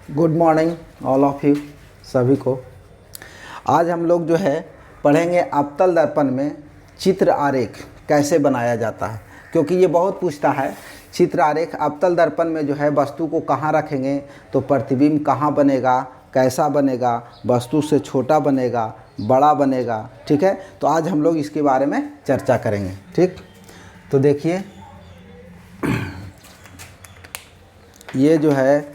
Good morning all of you सभी को। आज हम लोग जो है पढ़ेंगे अवतल दर्पण में चित्र आरेख कैसे बनाया जाता है, क्योंकि ये बहुत पूछता है। चित्र आरेख अवतल दर्पण में जो है वस्तु को कहाँ रखेंगे तो प्रतिबिंब कहाँ बनेगा, कैसा बनेगा, वस्तु से छोटा बनेगा, बड़ा बनेगा। ठीक है, तो आज हम लोग इसके बारे में चर्चा करेंगे। ठीक, तो देखिए ये जो है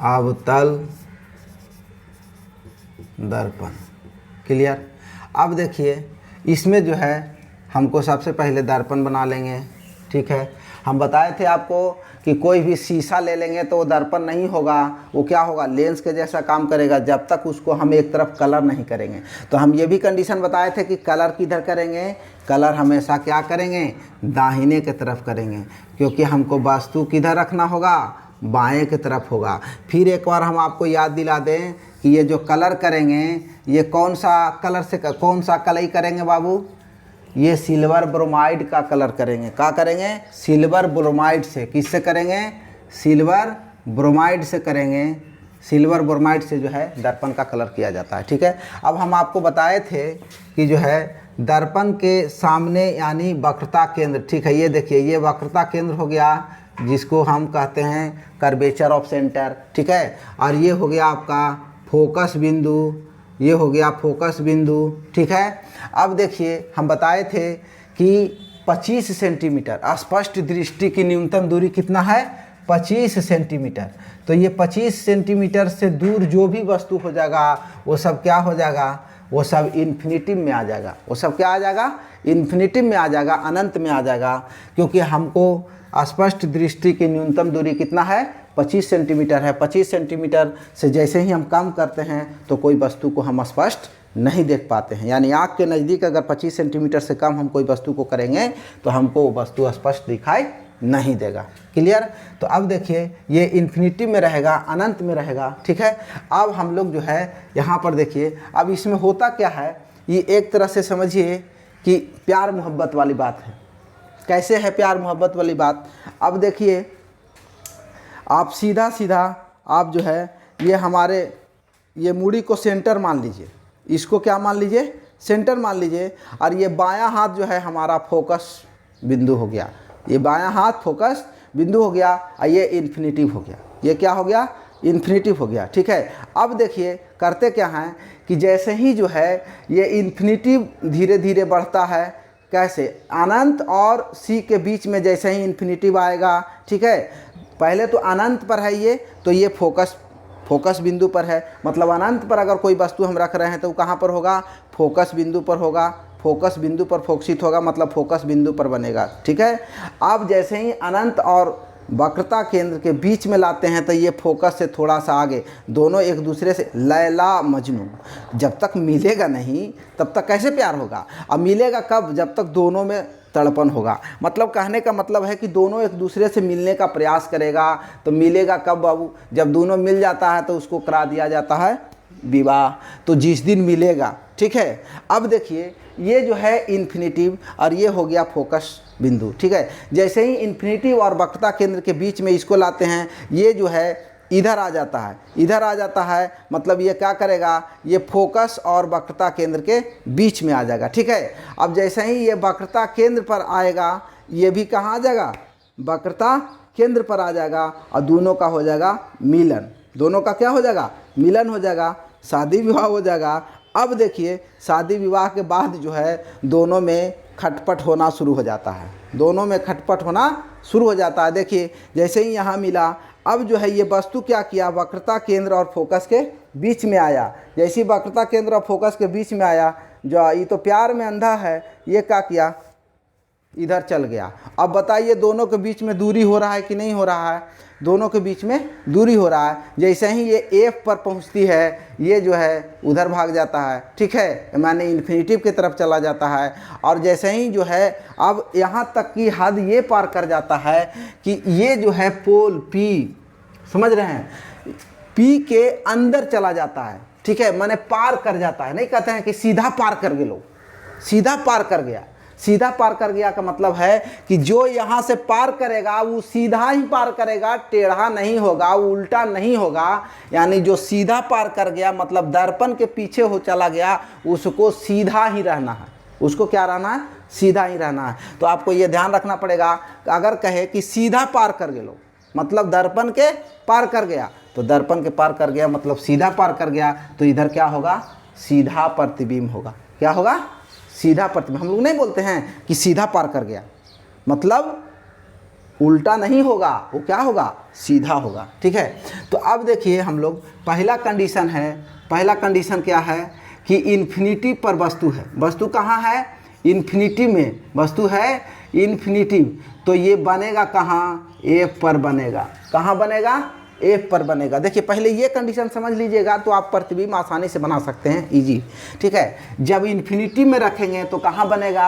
अवतल दर्पण, क्लियर। अब देखिए इसमें जो है हमको सबसे पहले दर्पण बना लेंगे। ठीक है, हम बताए थे आपको कि कोई भी शीशा ले लेंगे तो वो दर्पण नहीं होगा, वो क्या होगा, लेंस के जैसा काम करेगा जब तक उसको हम एक तरफ कलर नहीं करेंगे। तो हम ये भी कंडीशन बताए थे कि कलर किधर करेंगे, कलर हमेशा क्या करेंगे, दाहिने की तरफ करेंगे, क्योंकि हमको वस्तु किधर रखना होगा, बाएं की तरफ होगा। फिर एक बार हम आपको याद दिला दें कि ये जो कलर करेंगे ये कौन सा कलर से, कौन सा कलई करेंगे बाबू, ये सिल्वर ब्रोमाइड का कलर करेंगे। क्या करेंगे, सिल्वर ब्रोमाइड से। किससे करेंगे, सिल्वर ब्रोमाइड से करेंगे। सिल्वर ब्रोमाइड से जो है दर्पण का कलर किया जाता है। ठीक है, अब हम आपको बताए थे कि जो है दर्पण के सामने यानी वक्रता केंद्र, ठीक है, ये देखिए ये वक्रता केंद्र हो गया जिसको हम कहते हैं कर्वेचर ऑफ सेंटर। ठीक है, और ये हो गया आपका फोकस बिंदु, ये हो गया फोकस बिंदु। ठीक है, अब देखिए हम बताए थे कि 25 सेंटीमीटर स्पष्ट दृष्टि की न्यूनतम दूरी कितना है, 25 सेंटीमीटर। तो ये 25 सेंटीमीटर से दूर जो भी वस्तु हो जाएगा वो सब क्या हो जाएगा, वो सब इन्फिनिटिव में आ जाएगा। वो सब क्या आ जाएगा, इन्फिनिटिव में आ जाएगा, अनंत में आ जाएगा, क्योंकि हमको स्पष्ट दृष्टि की न्यूनतम दूरी कितना है, 25 सेंटीमीटर है। 25 सेंटीमीटर से जैसे ही हम कम करते हैं तो कोई वस्तु को हम स्पष्ट नहीं देख पाते हैं। यानी आँख के नज़दीक अगर 25 सेंटीमीटर से कम हम कोई वस्तु को करेंगे तो हमको वो वस्तु स्पष्ट दिखाई नहीं देगा। क्लियर। तो अब देखिए ये इन्फिनिटी में रहेगा, अनंत में रहेगा। ठीक है, अब हम लोग जो है यहाँ पर देखिए, अब इसमें होता क्या है, ये एक तरह से समझिए कि प्यार मोहब्बत वाली बात है। कैसे है प्यार मोहब्बत वाली बात, अब देखिए आप सीधा सीधा आप जो है ये हमारे ये मूड़ी को सेंटर मान लीजिए, इसको क्या मान लीजिए, सेंटर मान लीजिए, और ये बायां हाथ जो है हमारा फोकस बिंदु हो गया। ये बायां हाथ फोकस बिंदु हो गया और ये इन्फिनिटिव हो गया। ये क्या हो गया, इन्फिनिटिव हो गया। ठीक है, अब देखिए करते क्या हैं कि जैसे ही जो है ये इन्फिनिटिव धीरे धीरे बढ़ता है, कैसे, अनंत और सी के बीच में जैसे ही इन्फिनिटिव आएगा, ठीक है, पहले तो अनंत पर है ये, तो ये फोकस बिंदु पर है। मतलब अनंत पर अगर कोई वस्तु हम रख रहे हैं तो वो कहाँ पर होगा, फोकस बिंदु पर होगा। फोकस बिंदु पर फोकसित होगा, मतलब फोकस बिंदु पर बनेगा। ठीक है, अब जैसे ही अनंत और वक्रता केंद्र के बीच में लाते हैं तो ये फोकस से थोड़ा सा आगे, दोनों एक दूसरे से लैला मजनू, जब तक मिलेगा नहीं तब तक कैसे प्यार होगा। अब मिलेगा कब, जब तक दोनों में तड़पन होगा। मतलब कहने का मतलब है कि दोनों एक दूसरे से मिलने का प्रयास करेगा। तो मिलेगा कब बाबू, जब दोनों मिल जाता है तो उसको करा दिया जाता है विवाह। तो जिस दिन मिलेगा, ठीक है। अब देखिए ये जो है इन्फिनिटिव और ये हो गया फोकस बिंदु। ठीक है, जैसे ही इन्फिनिटिव और वक्रता केंद्र के बीच में इसको लाते हैं, ये जो है इधर आ जाता है, इधर आ जाता है, मतलब ये क्या करेगा, ये फोकस और वक्रता केंद्र के बीच में आ जाएगा। ठीक है, अब जैसे ही ये वक्रता केंद्र पर आएगा, ये भी कहाँ आ जाएगा, वक्रता केंद्र पर आ जाएगा और दोनों का हो जाएगा मिलन। दोनों का क्या हो जाएगा, मिलन हो जाएगा, शादी विवाह हो जाएगा। अब देखिए शादी विवाह के बाद जो है दोनों में खटपट होना शुरू हो जाता है, दोनों में खटपट होना शुरू हो जाता है। देखिए जैसे ही यहाँ मिला, अब जो है ये वस्तु क्या किया, वक्रता केंद्र और फोकस के बीच में आया। जैसी वक्रता केंद्र और फोकस के बीच में आया, जो ये तो प्यार में अंधा है, ये क्या किया, इधर चल गया। अब बताइए दोनों के बीच में दूरी हो रहा है कि नहीं हो रहा है, दोनों के बीच में दूरी हो रहा है। जैसे ही ये एफ पर पहुंचती है, ये जो है उधर भाग जाता है। ठीक है, माने इन्फिनिटिव की तरफ चला जाता है। और जैसे ही जो है अब यहाँ तक की हद ये पार कर जाता है कि ये जो है पोल पी, समझ रहे हैं, पी के अंदर चला जाता है। ठीक है, माने पार कर जाता है। नहीं कहते हैं कि सीधा पार कर गए, लोग सीधा पार कर गया, सीधा पार कर गया का मतलब है कि जो यहाँ से पार करेगा वो सीधा ही पार करेगा, टेढ़ा नहीं होगा, उल्टा नहीं होगा। यानी जो सीधा पार कर गया मतलब दर्पण के पीछे हो चला गया, उसको सीधा ही रहना है। उसको क्या रहना है? सीधा ही रहना है। तो आपको ये ध्यान रखना पड़ेगा, अगर कहे कि सीधा पार कर गए लो मतलब दर्पण के पार कर गया, तो दर्पण के पार कर गया मतलब सीधा पार कर गया, तो इधर क्या होगा? सीधा प्रतिबिंब होगा। क्या होगा? सीधा प्रतिबिंब। हम लोग नहीं बोलते हैं कि सीधा पार कर गया, मतलब उल्टा नहीं होगा, वो क्या होगा? सीधा होगा। ठीक है। तो अब देखिए हम लोग पहला कंडीशन है, पहला कंडीशन क्या है कि इन्फिनिटी पर वस्तु है। वस्तु कहाँ है? इन्फिनिटी में वस्तु है, इन्फिनिटी। तो ये बनेगा कहाँ? एफ पर बनेगा। कहाँ बनेगा? एफ पर बनेगा। देखिए पहले ये कंडीशन समझ लीजिएगा तो आप प्रतिबिंब आसानी से बना सकते हैं, इजी। ठीक है। जब इन्फिनिटी में रखेंगे तो कहाँ बनेगा?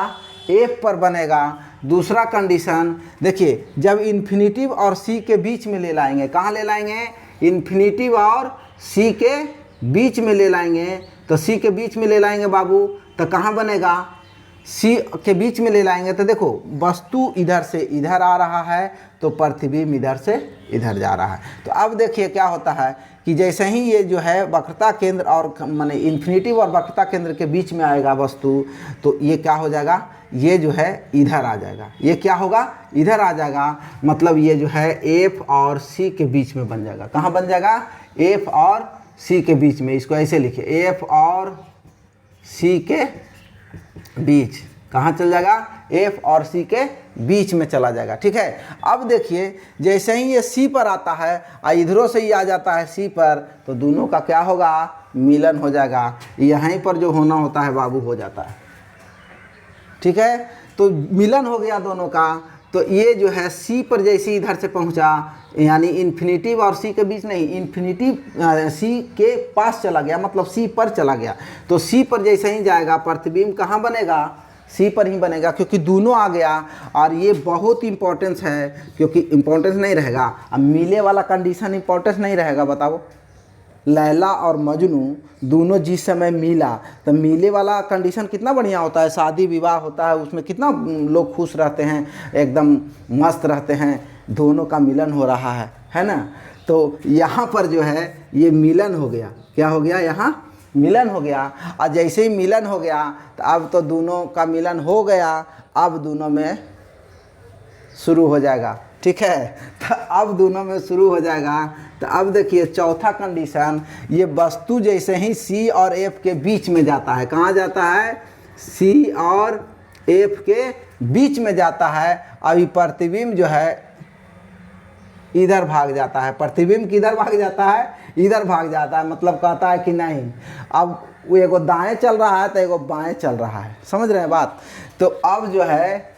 एफ पर बनेगा। दूसरा कंडीशन देखिए, जब इन्फिनिटी और सी के बीच में ले लाएंगे, कहाँ ले लाएंगे? इन्फिनिटी और सी के बीच में ले लाएंगे। तो सी के बीच में ले लाएंगे बाबू, तो कहाँ बनेगा? सी के बीच में ले लाएंगे तो देखो वस्तु इधर से इधर आ रहा है, तो प्रतिबिंब इधर से इधर जा रहा है। तो अब देखिए क्या होता है कि जैसे ही ये जो है वक्रता केंद्र और माने इन्फिनिटी और वक्रता केंद्र के बीच में आएगा वस्तु, तो ये क्या हो जाएगा? ये जो है इधर आ जाएगा। ये क्या होगा? इधर आ जाएगा। मतलब ये जो है एफ और सी के बीच में बन जाएगा। कहाँ बन जाएगा? एफ और सी के बीच में। इसको ऐसे लिखिए, एफ और सी के बीच। कहाँ चल जाएगा? एफ और सी के बीच में चला जाएगा। ठीक है। अब देखिए जैसे ही ये सी पर आता है और इधरों से ही आ जाता है सी पर, तो दोनों का क्या होगा? मिलन हो जाएगा। यहीं पर जो होना होता है बाबू हो जाता है। ठीक है। तो मिलन हो गया दोनों का। तो ये जो है सी पर जैसे इधर से पहुंचा, यानी इन्फिनिटी और सी के बीच नहीं, इन्फिनिटी सी के पास चला गया मतलब सी पर चला गया। तो सी पर जैसे ही जाएगा प्रतिबिंब कहाँ बनेगा? सी पर ही बनेगा, क्योंकि दोनों आ गया। और ये बहुत इंपॉर्टेंस है, क्योंकि इंपॉर्टेंस नहीं रहेगा। अब मिले वाला कंडीशन इंपॉर्टेंस नहीं रहेगा। बताओ, लैला और मजनू दोनों जिस समय मिला, तो मिले वाला कंडीशन कितना बढ़िया होता है। शादी विवाह होता है, उसमें कितना लोग खुश रहते हैं, एकदम मस्त रहते हैं, दोनों का मिलन हो रहा है ना। तो यहाँ पर जो है ये मिलन हो गया। क्या हो गया? यहाँ मिलन हो गया। और जैसे ही मिलन हो गया तो अब तो दोनों का मिलन हो गया, अब दोनों में शुरू हो जाएगा। ठीक है। तो अब दोनों में शुरू हो जाएगा। तो अब देखिए चौथा कंडीशन, ये वस्तु जैसे ही सी और एफ के बीच में जाता है, कहाँ जाता है? सी और एफ के बीच में जाता है। अभी प्रतिबिंब जो है इधर भाग जाता है। प्रतिबिंब किधर भाग जाता है? इधर भाग जाता है। मतलब कहता है कि नहीं, अब वो एगो दाएं चल रहा है तो एगो बाएं चल रहा है। समझ रहे हैं बात? तो अब जो है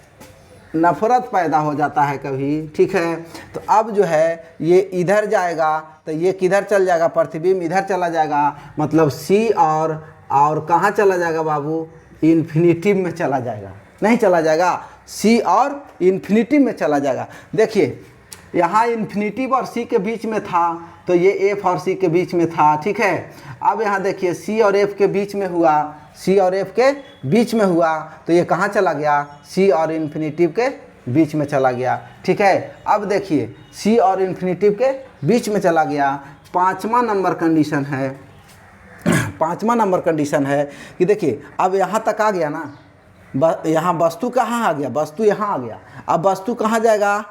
नफरत पैदा हो जाता है कभी। ठीक है। तो अब जो है ये इधर जाएगा तो ये किधर चल जाएगा? प्रतिबिंब इधर चला जाएगा। मतलब सी और कहाँ चला जाएगा बाबू? इन्फिनिटी में चला जाएगा। नहीं चला जाएगा, सी और इन्फिनिटी में चला जाएगा। देखिए यहाँ इन्फिनिटी और सी के बीच में था, तो ये एफ और सी के बीच में था। ठीक है। अब यहाँ देखिए सी और एफ के बीच में हुआ, सी और एफ के बीच में हुआ, तो ये कहाँ चला गया? सी और इन्फिनिटी के बीच में चला गया। ठीक है। अब देखिए सी और इन्फिनिटी के बीच में चला गया। पाँचवा नंबर कंडीशन है, पाँचवा नंबर कंडीशन है कि देखिए अब यहाँ तक आ गया ना, यहाँ वस्तु कहाँ आ गया? वस्तु यहाँ आ गया। अब वस्तु कहाँ जाएगा?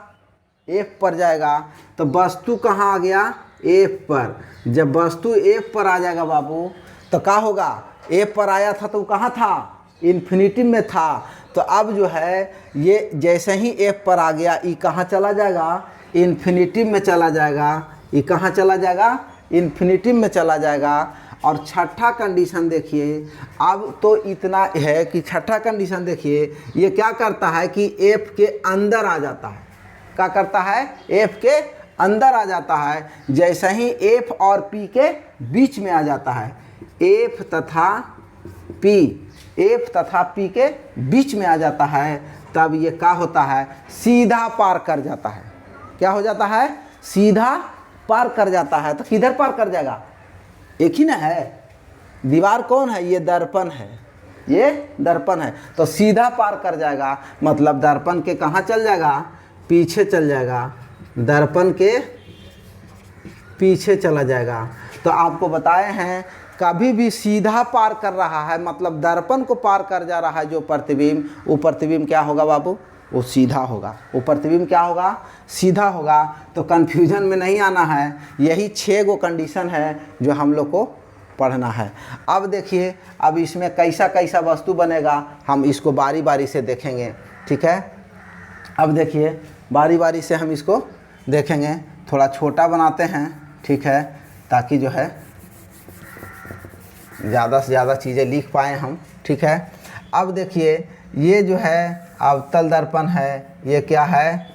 एफ पर जाएगा। तो वस्तु कहाँ आ गया? एफ पर। जब वस्तु एफ पर आ जाएगा बाबू, तो क्या होगा? एफ पर आया था तो कहाँ था? इन्फिनिटी में था। तो अब जो है ये जैसे ही एफ पर आ गया, ये कहाँ चला जाएगा? इन्फिनिटी में चला जाएगा। ये कहाँ चला जाएगा? इन्फिनिटी में चला जाएगा। और छठा कंडीशन देखिए, अब तो इतना है कि छठा कंडीशन देखिए, ये क्या करता है कि एफ के अंदर आ जाता है। क्या करता है? एफ के अंदर आ जाता है। जैसे ही एफ और पी के बीच में आ जाता है, एफ तथा पी के बीच में आ जाता है, तब ये क्या होता है? सीधा पार कर जाता है। क्या हो जाता है? सीधा पार कर जाता है। तो किधर पार कर जाएगा? एक ही ना है, दीवार कौन है? ये दर्पण है। ये दर्पण है, तो सीधा पार कर जाएगा, मतलब दर्पण के कहाँ चल जाएगा, पीछे चल जाएगा, दर्पण के पीछे चला जाएगा। तो आपको बताए हैं कभी भी सीधा पार कर रहा है, मतलब दर्पण को पार कर जा रहा है जो प्रतिबिंब, वो प्रतिबिंब क्या होगा बाबू, वो सीधा होगा। वो प्रतिबिंब क्या होगा, सीधा होगा। तो कन्फ्यूजन में नहीं आना है, यही 6 गो कंडीशन है जो हम लोग को पढ़ना है। अब देखिए, अब इसमें कैसा कैसा वस्तु बनेगा, हम इसको बारी बारी से देखेंगे, ठीक है। अब देखिए बारी बारी से हम इसको देखेंगे, थोड़ा छोटा बनाते हैं, ठीक है, ताकि जो है ज़्यादा से ज़्यादा चीज़ें लिख पाएँ हम, ठीक है। अब देखिए ये जो है अवतल दर्पण है, ये क्या है,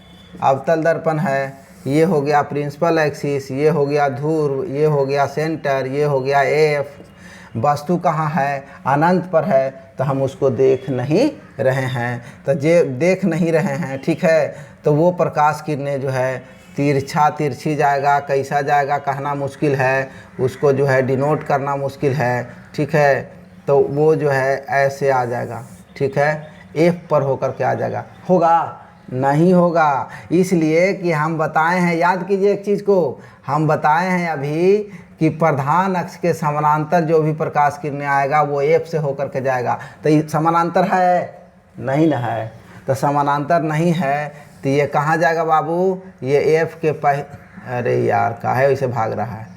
अवतल दर्पण है। ये हो गया प्रिंसिपल एक्सिस, ये हो गया ध्रुव, ये हो गया सेंटर, ये हो गया एफ। वस्तु कहाँ है, अनंत पर है, तो हम उसको देख नहीं रहे हैं, तो जे देख नहीं रहे हैं, ठीक है। तो वो प्रकाश किरणें जो है तिरछा तिरछी जाएगा, कैसा जाएगा कहना मुश्किल है, उसको जो है डिनोट करना मुश्किल है, ठीक है। तो वो जो है ऐसे आ जाएगा, ठीक है, एफ पर होकर के आ जाएगा। होगा नहीं होगा, इसलिए कि हम बताए हैं, याद कीजिए एक चीज़ को, हम बताए हैं अभी कि प्रधान अक्ष के समानांतर जो भी प्रकाश किरणें आएगा वो एफ से होकर के जाएगा। तो ये समानांतर है नहीं ना है, तो समानांतर नहीं है, तो ये कहाँ जाएगा बाबू, ये एफ के अरे यार काहे वैसे भाग रहा है,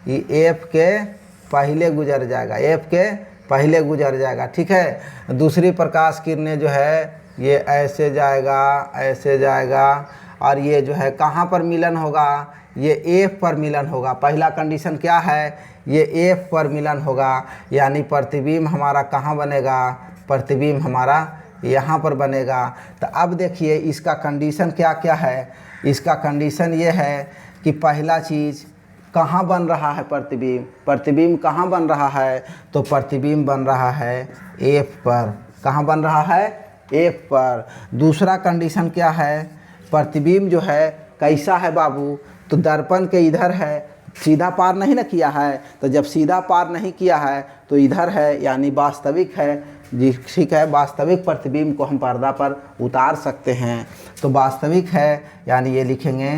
ये एफ के पहले गुजर जाएगा, एफ के पहले गुजर जाएगा, ठीक है। दूसरी प्रकाश किरणें जो है ये ऐसे जाएगा, ऐसे जाएगा, और ये जो है कहाँ पर मिलन होगा, ये एफ पर मिलन होगा। पहला कंडीशन क्या है, ये एफ पर मिलन होगा, यानी प्रतिबिंब हमारा कहाँ बनेगा, प्रतिबिंब हमारा यहाँ पर बनेगा। तो अब देखिए इसका कंडीशन क्या क्या है, इसका कंडीशन ये है कि पहला चीज़ कहाँ बन रहा है प्रतिबिंब, प्रतिबिंब कहाँ बन रहा है, तो प्रतिबिंब बन रहा है एफ पर। कहाँ बन रहा है, एफ पर। दूसरा कंडीशन क्या है, प्रतिबिंब जो है कैसा है बाबू, तो दर्पण के इधर है, सीधा पार नहीं ना किया है, तो जब सीधा पार नहीं किया है तो इधर है, यानी वास्तविक है जी, ठीक है। वास्तविक प्रतिबिंब को हम पर्दा पर उतार सकते हैं, तो वास्तविक है, यानी ये लिखेंगे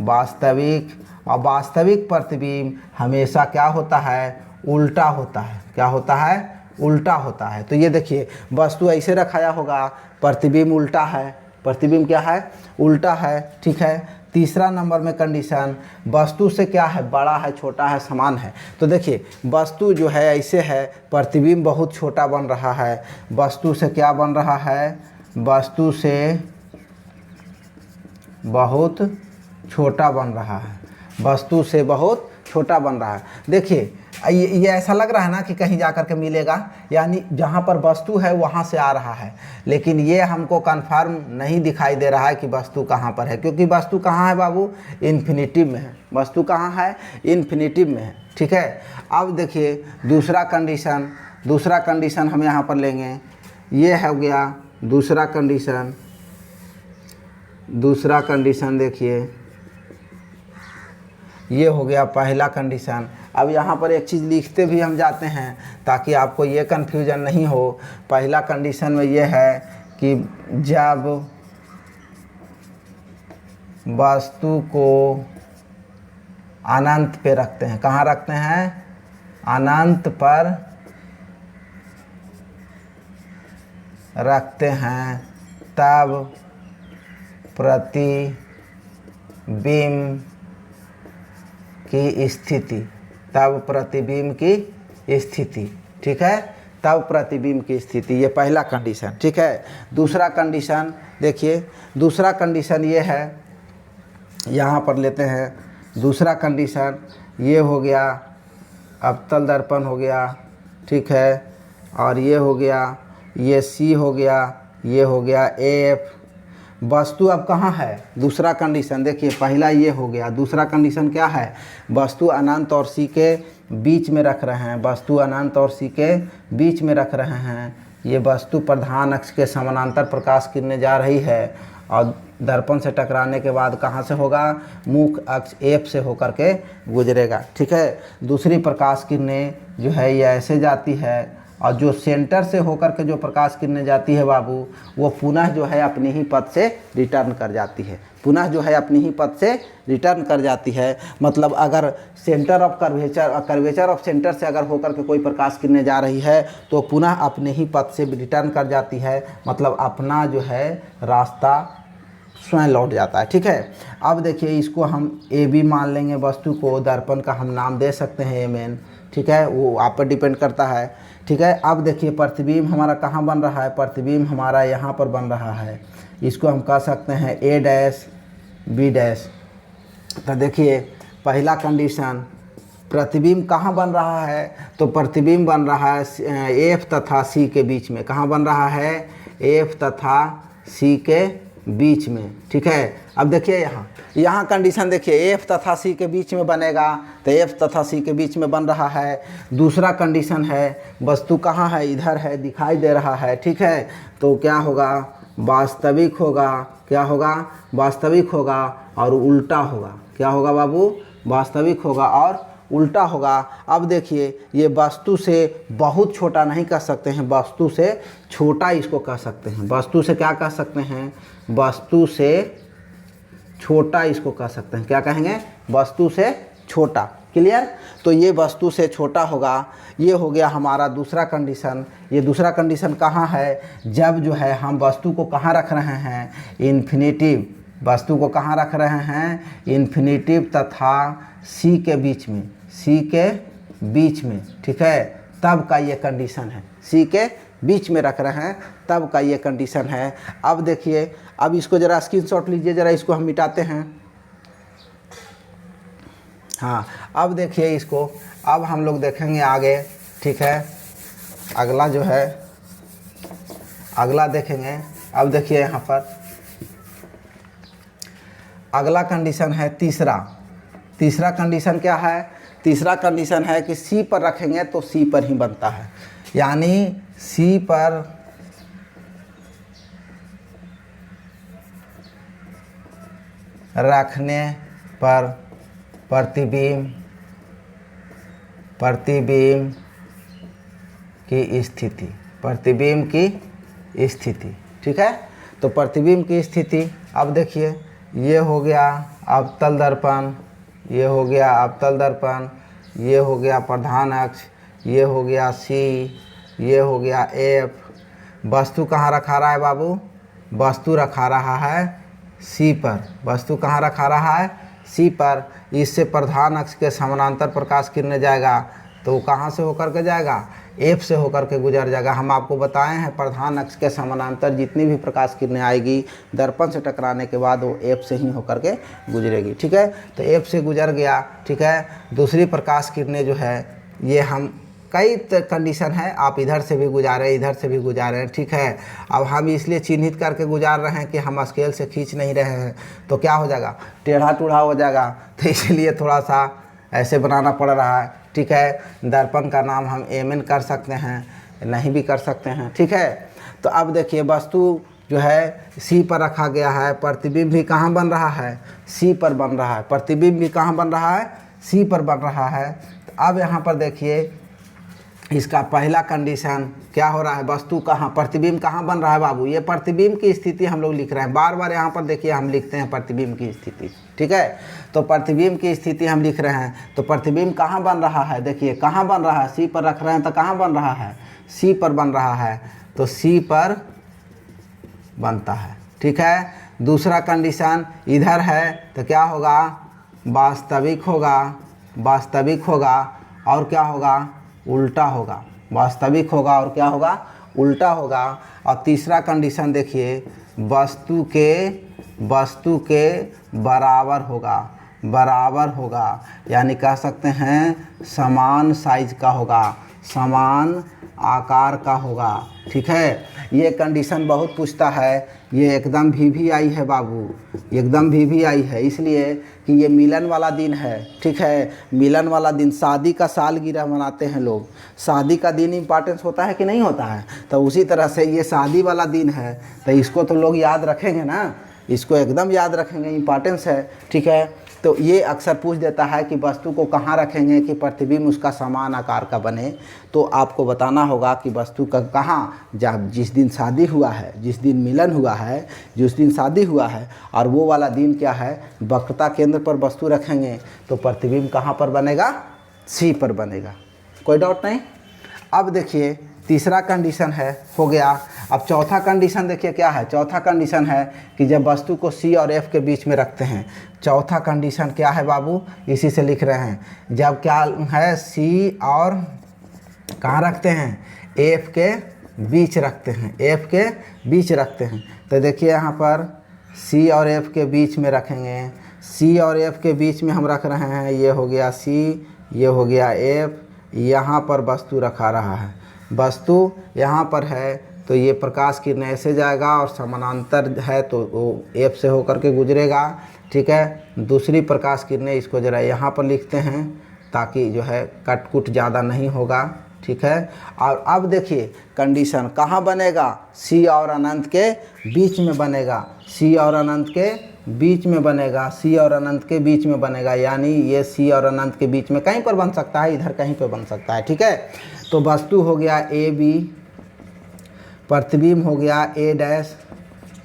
वास्तविक। और वास्तविक प्रतिबिंब हमेशा क्या होता है, उल्टा होता है। क्या होता है, उल्टा होता है। तो ये देखिए वस्तु ऐसे रखाया होगा, प्रतिबिंब उल्टा है, प्रतिबिंब क्या है, उल्टा है, ठीक है। तीसरा नंबर में कंडीशन, वस्तु से क्या है, बड़ा है, छोटा है, समान है। तो देखिए वस्तु जो है ऐसे है, प्रतिबिंब बहुत छोटा बन रहा है, वस्तु से क्या बन रहा है, वस्तु से बहुत छोटा बन रहा है, वस्तु से बहुत छोटा बन रहा है। देखिए ये ऐसा लग रहा है ना कि कहीं जा कर के मिलेगा, यानी जहाँ पर वस्तु है वहाँ से आ रहा है, लेकिन ये हमको कन्फर्म नहीं दिखाई दे रहा है कि वस्तु कहाँ पर है, क्योंकि वस्तु कहाँ है बाबू, इन्फिनिटिव में है। वस्तु कहाँ है, इन्फिनिटिव में है, ठीक है। अब देखिए दूसरा कंडीशन, दूसरा कंडीशन हम यहाँ पर लेंगे, ये हो गया दूसरा कंडीशन। दूसरा कंडीशन देखिए ये हो गया पहला कंडीशन। अब यहाँ पर एक चीज़ लिखते भी हम जाते हैं ताकि आपको ये कन्फ्यूजन नहीं हो। पहला कंडीशन में ये है कि जब वस्तु को अनंत पे रखते हैं, कहाँ रखते हैं, अनंत पर रखते हैं, तब प्रतिबिंब की स्थिति, तब प्रतिबिंब की स्थिति, ठीक है, तब प्रतिबिंब की स्थिति, ये पहला कंडीशन, ठीक है। दूसरा कंडीशन देखिए, दूसरा कंडीशन ये है, यहाँ पर लेते हैं दूसरा कंडीशन, ये हो गया अवतल दर्पण हो गया, ठीक है, और ये हो गया, ये सी हो गया, ये हो गया एफ। वस्तु अब कहाँ है, दूसरा कंडीशन देखिए, पहला ये हो गया, दूसरा कंडीशन क्या है, वस्तु अनंत और सी के बीच में रख रहे हैं, वस्तु अनंत और सी के बीच में रख रहे हैं। ये वस्तु प्रधान अक्ष के समानांतर प्रकाश किरणें जा रही है और दर्पण से टकराने के बाद कहाँ से होगा, मुख्य अक्ष एफ से होकर के गुजरेगा, ठीक है। दूसरी प्रकाश किरणें जो है ये ऐसे जाती है और जो सेंटर से होकर के जो प्रकाश किरणें जाती है बाबू, वो पुनः जो है अपनी ही पथ से रिटर्न कर जाती है, पुनः जो है अपनी ही पथ से रिटर्न कर जाती है। मतलब अगर centre of curvature of centre से अगर होकर के कोई प्रकाश किरणें जा रही है तो पुनः अपने ही पथ से रिटर्न कर जाती है, मतलब अपना जो है रास्ता स्वयं लौट जाता है। ठीक है, अब देखिए इसको हम ए बी मान लेंगे वस्तु को, दर्पण का हम नाम दे सकते हैं ए मेन। ठीक है, वो आप पर डिपेंड करता है। ठीक है, अब देखिए प्रतिबिंब हमारा कहाँ बन रहा है, प्रतिबिंब हमारा यहाँ पर बन रहा है, इसको हम कह सकते हैं ए डैश बी डैश। तो देखिए पहला कंडीशन, प्रतिबिंब कहाँ बन रहा है, तो प्रतिबिंब बन रहा है एफ तथा सी के बीच में। कहाँ बन रहा है, एफ तथा सी के बीच में। ठीक है, अब देखिए यहाँ कंडीशन देखिए, एफ तथा सी के बीच में बनेगा, तो एफ तथा सी के बीच में बन रहा है। दूसरा कंडीशन है, वस्तु कहाँ है, इधर है, दिखाई दे रहा है। ठीक है, तो क्या होगा, वास्तविक होगा, क्या होगा, वास्तविक होगा और उल्टा होगा। क्या होगा बाबू, वास्तविक होगा और उल्टा होगा। अब देखिए ये वस्तु से बहुत छोटा नहीं कह सकते हैं, वस्तु से छोटा इसको कह सकते हैं। वस्तु से क्या कह सकते हैं, वस्तु से छोटा इसको कह सकते हैं। क्या कहेंगे, वस्तु से छोटा। क्लियर, तो ये वस्तु से छोटा होगा। ये हो गया हमारा दूसरा कंडीशन। ये दूसरा कंडीशन कहाँ है, जब जो है हम वस्तु को कहाँ रख रहे हैं, इन्फिनिटिव, वस्तु को कहाँ रख रहे हैं, इन्फिनिटिव तथा सी के बीच में, सी के बीच में। ठीक है, तब का ये कंडीशन है, सी के बीच में रख रहे हैं तब का ये कंडीशन है। अब देखिए, अब इसको ज़रा स्क्रीनशॉट लीजिए, ज़रा इसको हम मिटाते हैं। हाँ, अब देखिए इसको, अब हम लोग देखेंगे आगे। ठीक है, अगला जो है, अगला देखेंगे। अब देखिए यहाँ पर अगला कंडीशन है तीसरा। तीसरा कंडीशन क्या है, तीसरा कंडीशन है कि सी पर रखेंगे तो सी पर ही बनता है, यानी सी पर रखने पर प्रतिबिंब की स्थिति, प्रतिबिंब की स्थिति। ठीक है, तो प्रतिबिंब की स्थिति, अब देखिए ये हो गया अवतल दर्पण, ये हो गया अवतल दर्पण, ये हो गया प्रधान अक्ष, ये हो गया सी, ये हो गया एफ। वस्तु कहाँ रखा रहा है बाबू, वस्तु रखा रहा है सी पर, वस्तु कहाँ रखा रहा है, सी पर। इससे प्रधान अक्ष के समानांतर प्रकाश किरणें जाएगा, तो वो कहाँ से होकर के जाएगा, एफ से होकर के गुजर जाएगा। हम आपको बताए हैं प्रधान अक्ष के समानांतर जितनी भी प्रकाश किरणें आएगी दर्पण से टकराने के बाद वो एफ से ही होकर के गुजरेगी। ठीक है, तो एफ से गुजर गया। ठीक है, दूसरी प्रकाश किरणें जो है, ये हम कई कंडीशन है, आप इधर से भी गुजारें, इधर से भी गुजारें। ठीक है, अब हम इसलिए चिन्हित करके गुजार रहे हैं कि हम स्केल से खींच नहीं रहे हैं, तो क्या हो जाएगा, टेढ़ा टूढ़ा हो जाएगा, तो इसलिए थोड़ा सा ऐसे बनाना पड़ रहा है। ठीक है, दर्पण का नाम हम एमएन कर सकते हैं, नहीं भी कर सकते हैं। ठीक है, तो अब देखिए वस्तु जो है सी पर रखा गया है, प्रतिबिंब भी कहाँ बन रहा है, सी पर बन रहा है, प्रतिबिंब भी कहाँ बन रहा है, सी पर बन रहा है। तो अब यहाँ पर देखिए इसका पहला कंडीशन क्या हो रहा है, वस्तु कहाँ, प्रतिबिंब कहाँ बन रहा है बाबू, ये प्रतिबिंब की स्थिति हम लोग लिख रहे हैं। बार बार यहाँ पर देखिए हम लिखते हैं प्रतिबिंब की स्थिति। ठीक है, तो प्रतिबिंब की स्थिति हम लिख रहे हैं, तो प्रतिबिंब कहाँ बन रहा है, देखिए कहाँ बन रहा है, सी पर रख रहे हैं, तो कहाँ बन रहा है, सी पर बन रहा है, तो सी पर बनता है। ठीक है, दूसरा कंडीशन इधर है, तो क्या होगा, वास्तविक होगा, वास्तविक होगा और क्या होगा, उल्टा होगा, वास्तविक होगा और क्या होगा, उल्टा होगा। और तीसरा कंडीशन देखिए, वस्तु के बराबर होगा, बराबर होगा, यानी कह सकते हैं समान साइज का होगा, समान आकार का होगा। ठीक है, ये कंडीशन बहुत पूछता है, ये एकदम भी आई है बाबू, एकदम भी आई है, इसलिए कि ये मिलन वाला दिन है। ठीक है, मिलन वाला दिन, शादी का सालगिरह मनाते हैं लोग, शादी का दिन इम्पॉर्टेंस होता है कि नहीं होता है, तो उसी तरह से ये शादी वाला दिन है, तो इसको तो लोग याद रखेंगे ना, इसको एकदम याद रखेंगे, इम्पॉर्टेंस है, ठीक है। तो ये अक्सर पूछ देता है कि वस्तु को कहाँ रखेंगे कि प्रतिबिंब उसका समान आकार का बने। तो आपको बताना होगा कि वस्तु का कहाँ, जब जिस दिन शादी हुआ है, जिस दिन मिलन हुआ है, जिस दिन शादी हुआ है, और वो वाला दिन क्या है, वक्रता केंद्र पर वस्तु रखेंगे तो प्रतिबिंब कहाँ पर बनेगा, सी पर बनेगा। कोई डाउट नहीं। अब देखिए तीसरा कंडीशन है, हो गया। अब चौथा कंडीशन देखिए क्या है। चौथा कंडीशन है कि जब वस्तु को सी और एफ के बीच में रखते हैं। चौथा कंडीशन क्या है बाबू, इसी से लिख रहे हैं। जब क्या है, सी और कहाँ रखते हैं, एफ के बीच रखते हैं, एफ के बीच रखते हैं। तो देखिए यहाँ पर सी और एफ के बीच में रखेंगे। सी और एफ के बीच में हम रख रहे हैं, ये हो गया सी, ये हो गया एफ, यहाँ पर वस्तु रखा रहा है। वस्तु यहाँ पर है तो ये प्रकाश किरण ऐसे जाएगा और समानांतर है तो वो एफ से होकर के गुजरेगा, ठीक है। दूसरी प्रकाश किरणें इसको जरा यहाँ पर लिखते हैं ताकि जो है कट कुट ज़्यादा नहीं होगा, ठीक है। और अब देखिए कंडीशन कहाँ बनेगा, सी और अनंत के बीच में बनेगा, सी और अनंत के बीच में बनेगा, सी और अनंत के बीच में बनेगा। यानी ये सी और अनंत के बीच में कहीं पर बन सकता है, इधर कहीं पर बन सकता है, ठीक है। तो वस्तु हो गया ए बी, प्रतिबिंब हो गया ए डैश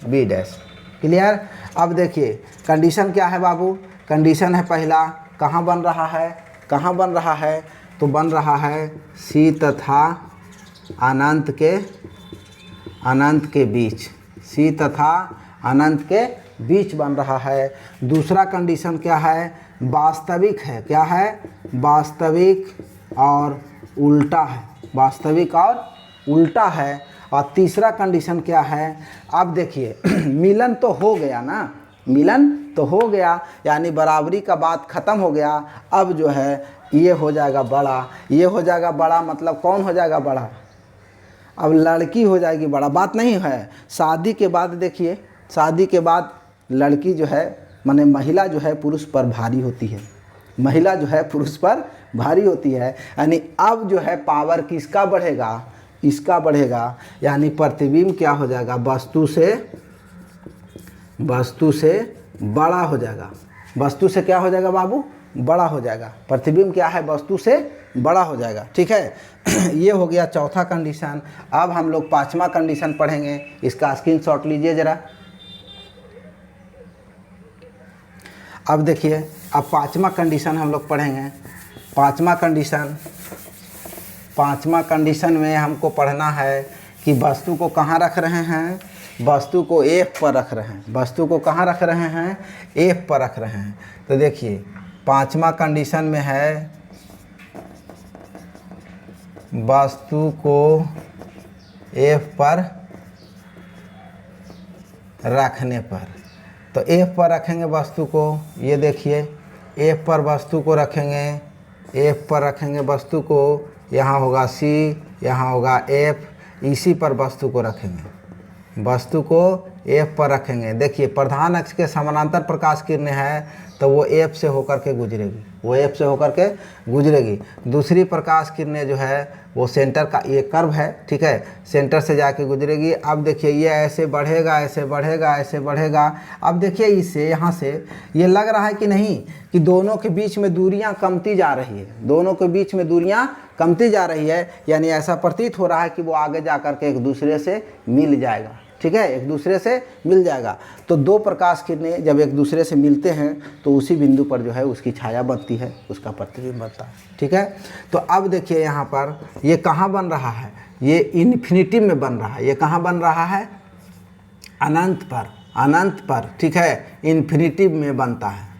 बी डैश। क्लियर। अब देखिए कंडीशन क्या है बाबू, कंडीशन है पहला, कहाँ बन रहा है, कहाँ बन रहा है, तो बन रहा है सी तथा अनंत के बीच, सी तथा अनंत के बीच बन रहा है। दूसरा कंडीशन क्या है, वास्तविक है, क्या है, वास्तविक और उल्टा है, वास्तविक और उल्टा है। और तीसरा कंडीशन क्या है, अब देखिए मिलन तो हो गया ना, मिलन तो हो गया, यानी बराबरी का बात ख़त्म हो गया। अब जो है ये हो जाएगा बड़ा, ये हो जाएगा बड़ा, मतलब कौन हो जाएगा बड़ा, अब लड़की हो जाएगी बड़ा। बात नहीं है, शादी के बाद देखिए, शादी के बाद लड़की जो है, माने महिला जो है पुरुष पर भारी होती है, महिला जो है पुरुष पर भारी होती है। यानी अब जो है पावर किसका बढ़ेगा, इसका बढ़ेगा। यानी प्रतिबिंब क्या हो जाएगा, वस्तु से बड़ा हो जाएगा। वस्तु से क्या हो जाएगा बाबू, बड़ा हो जाएगा। प्रतिबिंब क्या है, वस्तु से बड़ा हो जाएगा, ठीक है। ये हो गया चौथा कंडीशन। अब हम लोग पांचवा कंडीशन पढ़ेंगे, इसका स्क्रीनशॉट लीजिए ज़रा। अब देखिए, अब पांचवा कंडीशन हम लोग पढ़ेंगे। पांचवा कंडीशन में हमको पढ़ना है कि वस्तु को कहाँ रख रहे हैं, वस्तु को एफ पर रख रहे हैं। वस्तु को कहाँ रख रहे हैं, एफ पर रख रहे हैं। तो देखिए पांचवा कंडीशन में है वस्तु को एफ पर रखने पर, तो एफ पर रखेंगे वस्तु को। ये देखिए एफ पर वस्तु को रखेंगे, एफ पर रखेंगे वस्तु को। यहाँ होगा सी, यहाँ होगा एफ, इसी पर वस्तु को रखेंगे, वस्तु को एफ पर रखेंगे। देखिए प्रधान अक्ष के समानांतर प्रकाश किरणें हैं तो वो एफ से होकर के गुजरेगी, वो एफ से होकर के गुजरेगी। दूसरी प्रकाश किरणें जो है वो सेंटर का, ये कर्व है, ठीक है, सेंटर से जाके गुजरेगी। अब देखिए ये ऐसे बढ़ेगा, ऐसे बढ़ेगा, ऐसे बढ़ेगा। अब देखिए इससे यहाँ से ये लग रहा है कि नहीं कि दोनों के बीच में दूरियाँ कमती जा रही है, दोनों के बीच में दूरियाँ कमती जा रही है। यानी ऐसा प्रतीत हो रहा है कि वो आगे जा कर के एक दूसरे से मिल जाएगा, ठीक है, एक दूसरे से मिल जाएगा। तो दो प्रकाश किरणें जब एक दूसरे से मिलते हैं तो उसी बिंदु पर जो है उसकी छाया बनती है, उसका प्रतिबिंब बनता है, ठीक है। तो अब देखिए यहाँ पर ये कहाँ बन रहा है, ये इन्फिनिटी में बन रहा है। ये कहाँ बन रहा है, अनंत पर, अनंत पर, ठीक है, इन्फिनिटी में बनता है।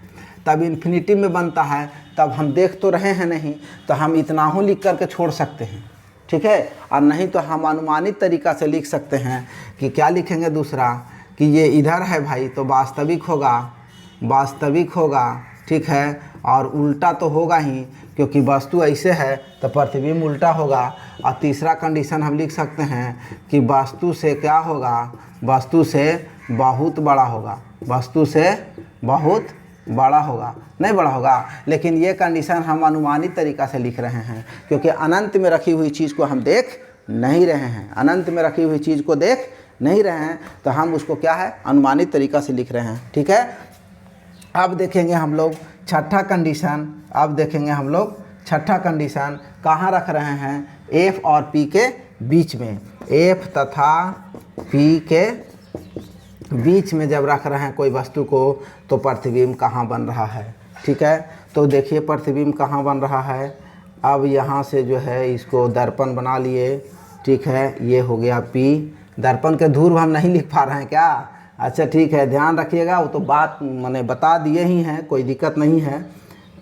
तब इन्फिनिटी में बनता है तब हम देख तो रहे हैं नहीं, तो हम इतना ही लिख करके छोड़ सकते हैं, ठीक है। और नहीं तो हम अनुमानित तरीका से लिख सकते हैं कि क्या लिखेंगे दूसरा, कि ये इधर है भाई तो वास्तविक होगा, वास्तविक होगा, ठीक है। और उल्टा तो होगा ही, क्योंकि वस्तु ऐसे है तो प्रतिबिंब उल्टा होगा। और तीसरा कंडीशन हम लिख सकते हैं कि वस्तु से क्या होगा, वस्तु से बहुत बड़ा होगा, वस्तु से बहुत बड़ा होगा, नहीं बड़ा होगा। लेकिन ये कंडीशन हम अनुमानित तरीका से लिख रहे हैं, क्योंकि अनंत में रखी हुई चीज़ को हम देख नहीं रहे हैं, अनंत में रखी हुई चीज़ को देख नहीं रहे हैं तो हम उसको क्या है अनुमानित तरीका से लिख रहे हैं। ठीक है, अब देखेंगे हम लोग छठा कंडीशन। अब देखेंगे हम लोग छठा कंडीशन कहाँ रख रहे हैं, एफ और पी के बीच में। एफ तथा पी के बीच में जब रख रहे हैं कोई वस्तु को तो प्रतिबिंब कहाँ बन रहा है। ठीक है, तो देखिए प्रतिबिंब कहाँ बन रहा है। अब यहाँ से जो है इसको दर्पण बना लिए। ठीक है, ये हो गया पी। दर्पण के ध्रुव हम नहीं लिख पा रहे हैं क्या? अच्छा ठीक है, ध्यान रखिएगा, वो तो बात मैंने बता दिए ही हैं, कोई दिक्कत नहीं है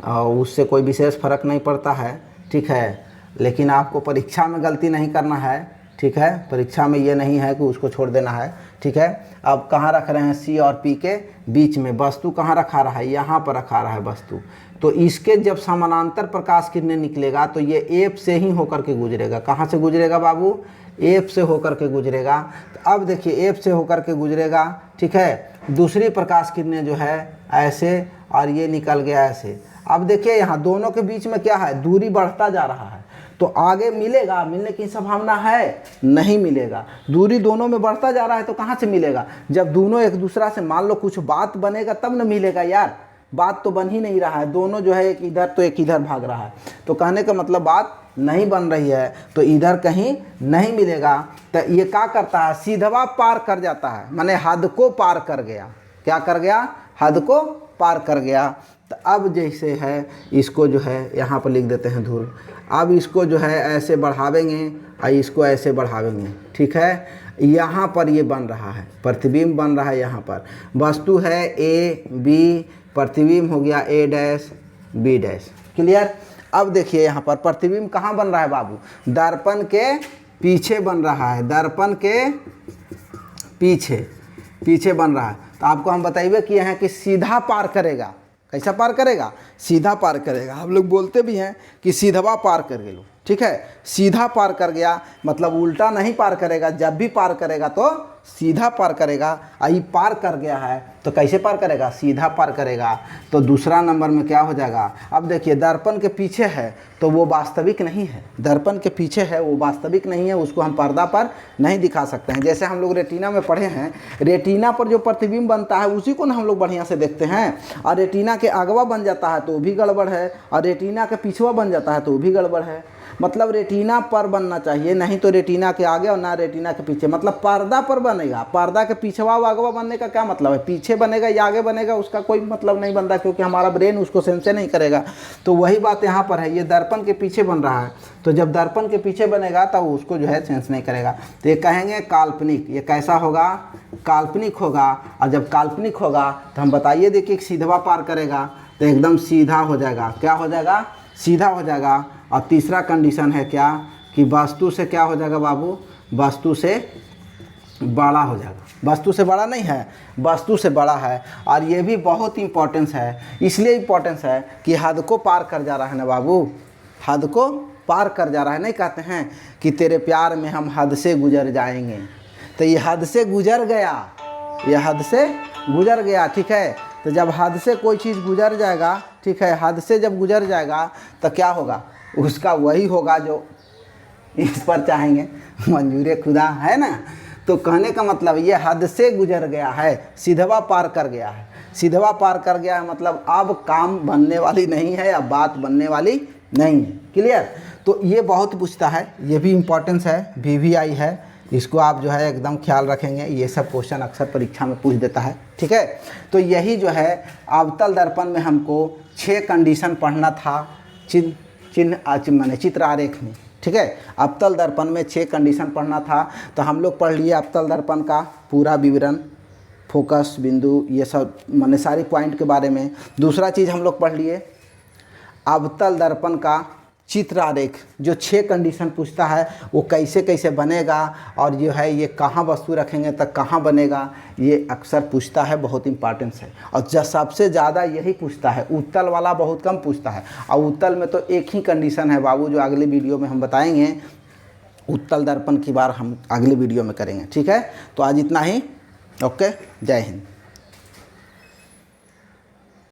और उससे कोई विशेष फ़र्क नहीं पड़ता है। ठीक है, लेकिन आपको परीक्षा में गलती नहीं करना है। ठीक है, परीक्षा में ये नहीं है कि उसको छोड़ देना है। ठीक है, अब कहाँ रख रहे हैं, सी और पी के बीच में। वस्तु कहाँ रखा रहा है, यहाँ पर रखा रहा है वस्तु। तो इसके जब समानांतर प्रकाश किरणें निकलेगा तो ये एफ से ही होकर के गुजरेगा। कहाँ से गुजरेगा बाबू, एफ से होकर के गुजरेगा। तो अब देखिए एफ से होकर के गुजरेगा। ठीक है, दूसरी प्रकाश किरणें जो है ऐसे और ये निकल गया ऐसे। अब देखिए यहाँ दोनों के बीच में क्या है, दूरी बढ़ता जा रहा है। तो आगे मिलेगा, मिलने की संभावना है, नहीं मिलेगा। दूरी दोनों में बढ़ता जा रहा है तो कहाँ से मिलेगा, जब दोनों एक दूसरा से मान लो कुछ बात बनेगा तब न मिलेगा यार। बात तो बन ही नहीं रहा है, दोनों जो है एक इधर तो एक इधर भाग रहा है। तो कहने का मतलब बात नहीं बन रही है तो इधर कहीं नहीं मिलेगा। तो ये क्या करता है, सीधवा पार कर जाता है, माने हद को पार कर गया। क्या कर गया, हद को पार कर गया। तो अब जैसे है इसको जो है यहाँ पर लिख देते हैं ध्रुव। अब इसको जो है ऐसे बढ़ावेंगे और इसको ऐसे बढ़ावेंगे। ठीक है, यहाँ पर ये बन रहा है, प्रतिबिंब बन रहा है। यहाँ पर वस्तु है ए बी, प्रतिबिंब हो गया ए डैश बी डैश। क्लियर। अब देखिए यहाँ पर प्रतिबिंब कहाँ बन रहा है बाबू, दर्पण के पीछे बन रहा है, दर्पण के पीछे बन रहा है। तो आपको हम बताइए कि यहाँ कि सीधा पार करेगा। कैसा पार करेगा, सीधा पार करेगा। हम लोग बोलते भी हैं कि सीधवा पार कर गए लो। ठीक है, सीधा पार कर गया मतलब उल्टा नहीं पार करेगा, जब भी पार करेगा तो सीधा पार करेगा। आई पार कर गया है तो कैसे पार करेगा, सीधा पार करेगा। तो दूसरा नंबर में क्या हो जाएगा, अब देखिए दर्पण के पीछे है तो वो वास्तविक नहीं है, दर्पण के पीछे है वो वास्तविक नहीं है, उसको हम पर्दा पर नहीं दिखा सकते हैं। जैसे हम लोग रेटिना में पढ़े हैं, रेटिना पर जो प्रतिबिंब बनता है उसी को ना हम लोग बढ़िया से देखते हैं। और रेटिना के अगवा बन जाता है तो वो भी गड़बड़ है, और रेटिना के पिछवा बन जाता है तो वो भी गड़बड़ है। मतलब रेटिना पर बनना चाहिए, नहीं तो रेटिना के आगे और ना रेटिना के पीछे। मतलब पर्दा पर बनेगा, पर्दा के पिछवा व अगवा बनने का क्या मतलब है, पीछे बनेगा या आगे बनेगा उसका कोई मतलब नहीं बनता, क्योंकि हमारा ब्रेन उसको सेंस नहीं करेगा। तो वही बात यहाँ पर है, ये दर्पण के पीछे बन रहा है तो जब दर्पण के पीछे बनेगा तो उसको जो है सेंस नहीं करेगा। तो ये कहेंगे काल्पनिक। ये कैसा होगा, काल्पनिक होगा। और जब काल्पनिक होगा तो हम बताइए देखिए सीधवा पार करेगा तो एकदम सीधा हो जाएगा। क्या हो जाएगा, सीधा हो जाएगा। और तीसरा कंडीशन है क्या कि वस्तु से क्या हो जाएगा बाबू, वस्तु से बड़ा हो जाएगा। वस्तु से बड़ा नहीं है, वस्तु से बड़ा है। और ये भी बहुत इंपॉर्टेंस है, इसलिए इंपॉर्टेंस है कि हद को पार कर जा रहा है ना बाबू, हद को पार कर जा रहा है। नहीं कहते हैं कि तेरे प्यार में हम हद से गुजर जाएंगे, तो ये हद से गुजर गया, ये हद से गुजर गया। ठीक है, तो जब हद से कोई चीज़ गुजर जाएगा, ठीक है, हद से जब गुजर जाएगा तो क्या होगा, उसका वही होगा जो इस पर चाहेंगे, मंजूर खुदा है ना। तो कहने का मतलब ये हद से गुजर गया है, सीधवा पार कर गया है। सीधवा पार कर गया है मतलब अब काम बनने वाली नहीं है, अब बात बनने वाली नहीं है। क्लियर। तो ये बहुत पूछता है, ये भी इम्पोर्टेंस है, VVI है, इसको आप जो है एकदम ख्याल रखेंगे। ये सब क्वेश्चन अक्सर परीक्षा में पूछ देता है। ठीक है, तो यही जो है अवतल दर्पण में हमको 6 कंडीशन पढ़ना था, माने चित्र आरेख में। ठीक है, अवतल दर्पण में 6 कंडीशन पढ़ना था। तो हम लोग पढ़ लिए अवतल दर्पण का पूरा विवरण, फोकस बिंदु, ये सब माने सारी पॉइंट के बारे में। दूसरा चीज़ हम लोग पढ़ लिए अवतल दर्पण का चित्र आरेख, जो 6 कंडीशन पूछता है वो कैसे कैसे बनेगा, और जो है ये कहाँ वस्तु रखेंगे तब कहाँ बनेगा, ये अक्सर पूछता है, बहुत इंपॉर्टेंस है। और जब सबसे ज़्यादा यही पूछता है, उत्तल वाला बहुत कम पूछता है। और उत्तल में तो एक ही कंडीशन है बाबू, जो अगले वीडियो में हम बताएंगे। उत्तल दर्पण की बार हम अगले वीडियो में करेंगे। ठीक है, तो आज इतना ही। ओके, जय हिंद।